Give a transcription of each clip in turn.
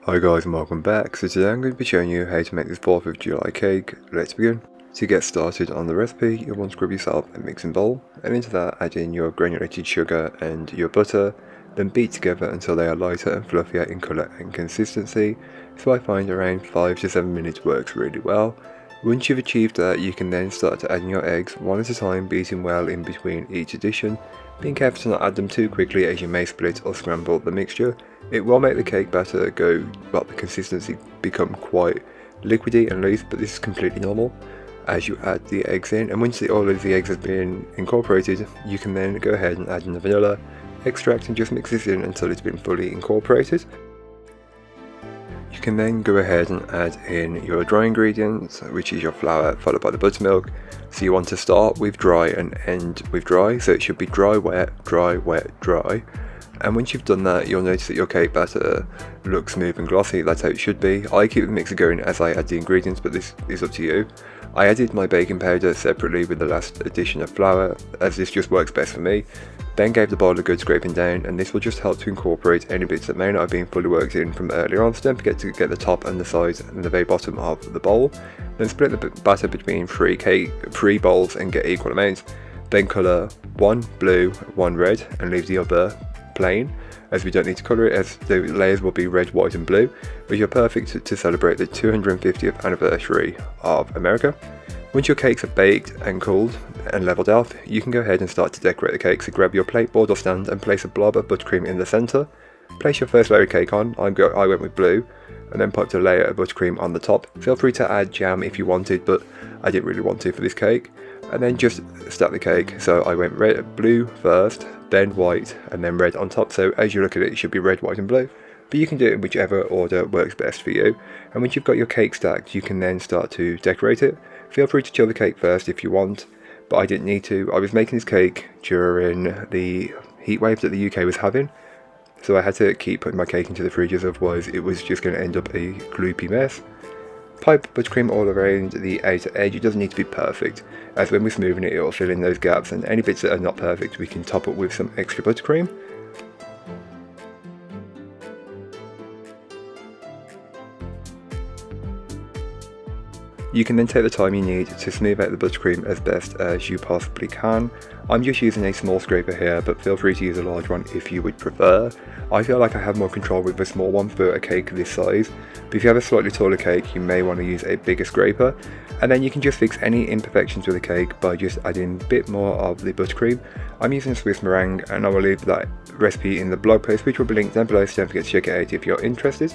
Hi guys and welcome back. So today I'm going to be showing you how to make this 4th of July cake. Let's begin. To get started on the recipe, you'll want to grab yourself a mixing bowl, and into that add in your granulated sugar and your butter, then beat together until they are lighter and fluffier in colour and consistency. So I find around 5 to 7 minutes works really well. Once you've achieved that, you can then start to add in your eggs one at a time, beating well in between each addition, being careful to not add them too quickly as you may split or scramble the mixture. It will make the cake batter the consistency become quite liquidy and loose, but this is completely normal as you add the eggs in. And once all of the eggs have been incorporated, you can then go ahead and add in the vanilla extract and just mix this in until it's been fully incorporated. You can then go ahead and add in your dry ingredients, which is your flour followed by the buttermilk. So you want to start with dry and end with dry, so it should be dry, wet, dry. And once you've done that, you'll notice that your cake batter looks smooth and glossy. That's how it should be. I keep the mixer going as I add the ingredients, but this is up to you. I added my baking powder separately with the last addition of flour, as this just works best for me. Then gave the bowl a good scraping down, and this will just help to incorporate any bits that may not have been fully worked in from earlier on. So don't forget to get the top and the sides and the very bottom of the bowl. Then split the batter between three bowls and get equal amounts. Then colour one blue, one red, and leave the other plain, as we don't need to colour it, as the layers will be red, white and blue, which are perfect to celebrate the 250th anniversary of America. Once your cakes are baked and cooled and levelled out, you can go ahead and start to decorate the cake. So grab your plate, board or stand and place a blob of buttercream in the centre. Place your first layer of cake on. I went with blue, and then put a layer of buttercream on the top. Feel free to add jam if you wanted, but I didn't really want to for this cake. And then just stack the cake. So I went blue first, then white, and then red on top. So as you look at it, it should be red, white and blue. But you can do it in whichever order works best for you. And once you've got your cake stacked, you can then start to decorate it. Feel free to chill the cake first if you want, but I didn't need to. I was making this cake during the heat wave that the UK was having, so I had to keep putting my cake into the fridge, as otherwise it was just going to end up a gloopy mess. Pipe buttercream all around the outer edge. It doesn't need to be perfect, as when we're smoothing it, it will fill in those gaps, and any bits that are not perfect we can top up with some extra buttercream. You can then take the time you need to smooth out the buttercream as best as you possibly can. I'm just using a small scraper here, but feel free to use a large one if you would prefer. I feel like I have more control with a small one for a cake this size, but if you have a slightly taller cake you may want to use a bigger scraper. And then you can just fix any imperfections with the cake by just adding a bit more of the buttercream. I'm using Swiss meringue, and I will leave that recipe in the blog post, which will be linked down below, so don't forget to check it out if you're interested.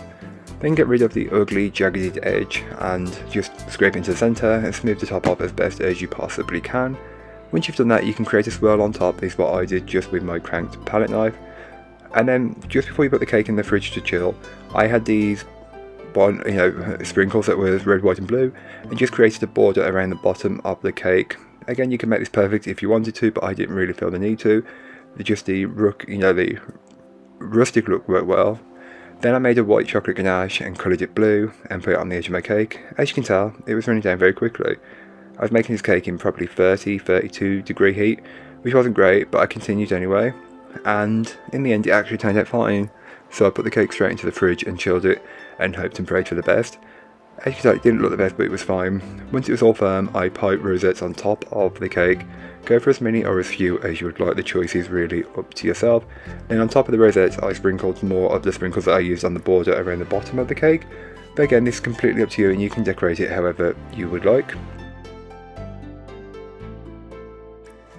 Then get rid of the ugly jagged edge and just scrape into the centre and smooth the top off as best as you possibly can. Once you've done that, you can create a swirl on top. This is what I did just with my cranked palette knife. And then just before you put the cake in the fridge to chill, I had these sprinkles that were red, white and blue, and just created a border around the bottom of the cake. Again, you can make this perfect if you wanted to, but I didn't really feel the need to. The rustic look worked well. Then I made a white chocolate ganache and coloured it blue and put it on the edge of my cake. As you can tell, it was running down very quickly. I was making this cake in probably 30-32 degree heat, which wasn't great, but I continued anyway. And in the end it actually turned out fine. So I put the cake straight into the fridge and chilled it and hoped and prayed for the best. As you can tell, it didn't look the best, but it was fine. Once it was all firm, I piped rosettes on top of the cake. Go for as many or as few as you would like, the choice is really up to yourself. Then on top of the rosettes I sprinkled more of the sprinkles that I used on the border around the bottom of the cake. But again, this is completely up to you and you can decorate it however you would like.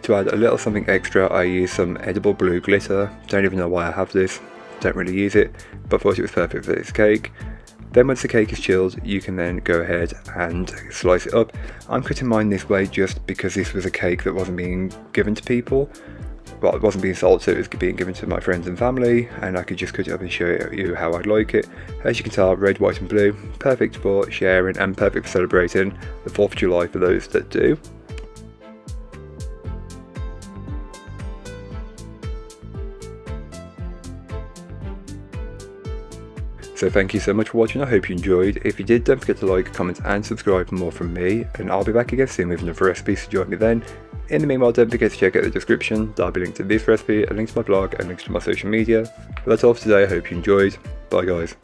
To add a little something extra, I used some edible blue glitter. Don't even know why I have this, don't really use it, but thought it was perfect for this cake. Then once the cake is chilled, you can then go ahead and slice it up. I'm cutting mine this way just because this was a cake that wasn't being given to people. Well, it wasn't being sold, so it was being given to my friends and family, and I could just cut it up and show you how I'd like it. As you can tell, red, white and blue, perfect for sharing and perfect for celebrating the 4th of July for those that do. So thank you so much for watching, I hope you enjoyed. If you did, don't forget to like, comment and subscribe for more from me, and I'll be back again soon with another recipe, so join me then. In the meanwhile, don't forget to check out the description, there'll be a link to this recipe, a link to my blog and links to my social media. But that's all for today, I hope you enjoyed. Bye guys.